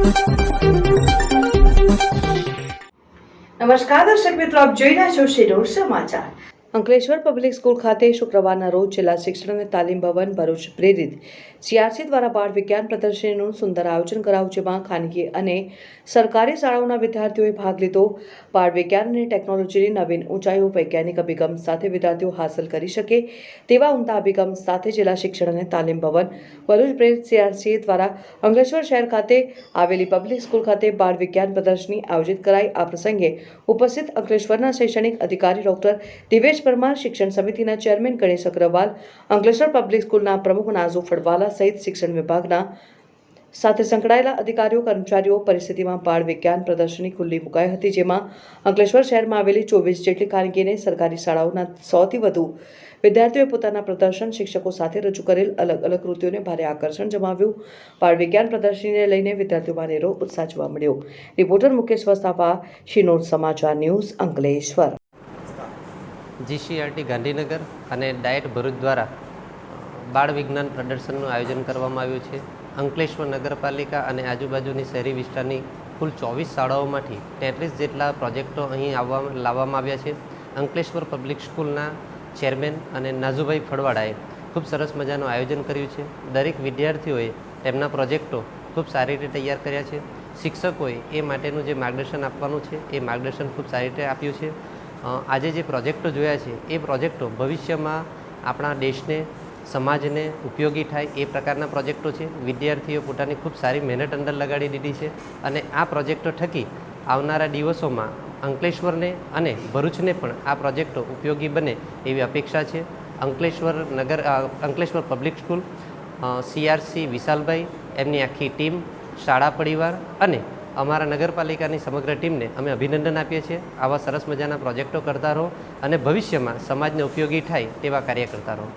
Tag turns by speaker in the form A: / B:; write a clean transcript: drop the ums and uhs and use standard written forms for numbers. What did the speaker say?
A: નમસ્કાર દર્શક મિત્રો, આપ જોઈ રહ્યા છો શિરોર સમાચાર। અંકલેશ્વર પબ્લિક સ્કૂલ ખાતે શુક્રવારના રોજ જિલ્લા શિક્ષણ અને તાલીમ ભવન ભરૂચ પ્રેરિત CRC દ્વારા બાળ વિજ્ઞાન પ્રદર્શનીનું સુંદર આયોજન કરાયું, જેમાં ખાનગી અને સરકારી શાળાઓના વિદ્યાર્થીઓએ ભાગ લીધો। બાળ વિજ્ઞાન અને ટેકનોલોજીની નવીન ઊંચાઈઓ વૈજ્ઞાનિક અભિગમ સાથે વિદ્યાર્થીઓ હાંસલ કરી શકે તેવા ઉમદા અભિગમ સાથે જિલ્લા શિક્ષણ અને તાલીમ ભવન ભરૂચ પ્રેરિત CRC દ્વારા અંકલેશ્વર શહેર ખાતે આવેલી પબ્લિક સ્કૂલ ખાતે બાળ વિજ્ઞાન પ્રદર્શની આયોજિત કરાઈ। આ પ્રસંગે ઉપસ્થિત અંકલેશ્વરના શૈક્ષણિક અધિકારી ડોક્ટર દિવેશ પરમાર, શિક્ષણ સમિતિના ચેરમેન ગણેશ અગ્રવાલ, અંકલેશ્વર પબ્લિક સ્કૂલના પ્રમુખ નાઝુ ફળવાલા સહિત શિક્ષણ વિભાગના સાથે સંકળાયેલા અધિકારીઓ કર્મચારીઓ પરિસ્થિતિમાં બાળ વિજ્ઞાન પ્રદર્શની ખુલ્લી મુકાઈ હતી, જેમાં અંકલેશ્વર શહેરમાં આવેલી 24 જેટલી ખાનગી અને સરકારી શાળાઓના 100થી વધુ વિદ્યાર્થીઓએ પોતાના પ્રદર્શન શિક્ષકો સાથે રજૂ કરેલ અલગ અલગ કૃતિઓને ભારે આકર્ષણ જમાવ્યું। બાળ વિજ્ઞાન પ્રદર્શનીને લઈને વિદ્યાર્થીઓમાં અનેરો ઉત્સાહ જોવા મળ્યો। રિપોર્ટર મુકેશ વસ્તાવા, શિનોર સમાચાર ન્યૂઝ, અંકલેશ્વર।
B: GCRT ગાંધીનગર અને ડાયટ ભરૂચ દ્વારા બાળ વિજ્ઞાન પ્રદર્શનનું આયોજન કરવામાં આવ્યું છે। અંકલેશ્વર નગરપાલિકા અને આજુબાજુની શહેરી વિસ્તારની કુલ 24 શાળાઓમાંથી 33 જેટલા પ્રોજેક્ટો અહીં લાવવામાં આવ્યા છે। અંકલેશ્વર પબ્લિક સ્કૂલના ચેરમેન અને નાઝુભાઈ ફળવાડાએ ખૂબ સરસ મજાનું આયોજન કર્યું છે। દરેક વિદ્યાર્થીઓએ તેમના પ્રોજેક્ટો ખૂબ સારી રીતે તૈયાર કર્યા છે। શિક્ષકોએ એ માટેનું જે માર્ગદર્શન આપવાનું છે એ માર્ગદર્શન ખૂબ સારી રીતે આપ્યું છે। આજે જે પ્રોજેક્ટો જોયા છે એ પ્રોજેક્ટો ભવિષ્યમાં આપણા દેશને, સમાજને ઉપયોગી થાય એ પ્રકારના પ્રોજેક્ટો છે। વિદ્યાર્થીઓ પોતાની ખૂબ સારી મહેનત અંદર લગાડી દીધી છે અને આ પ્રોજેક્ટો થકી આવનારા દિવસોમાં અંકલેશ્વરને અને ભરૂચને પણ આ પ્રોજેક્ટો ઉપયોગી બને એવી અપેક્ષા છે। અંકલેશ્વર પબ્લિક સ્કૂલ, CRC વિશાલભાઈ, એમની આખી ટીમ, શાળા પરિવાર અને અમારા નગરપાલિકાની સમગ્ર ટીમને અમે અભિનંદન આપીએ છીએ। આવા સરસ મજાના પ્રોજેક્ટો કરતા રહો અને ભવિષ્યમાં સમાજને ઉપયોગી થાય તેવા કાર્ય કરતા રહો।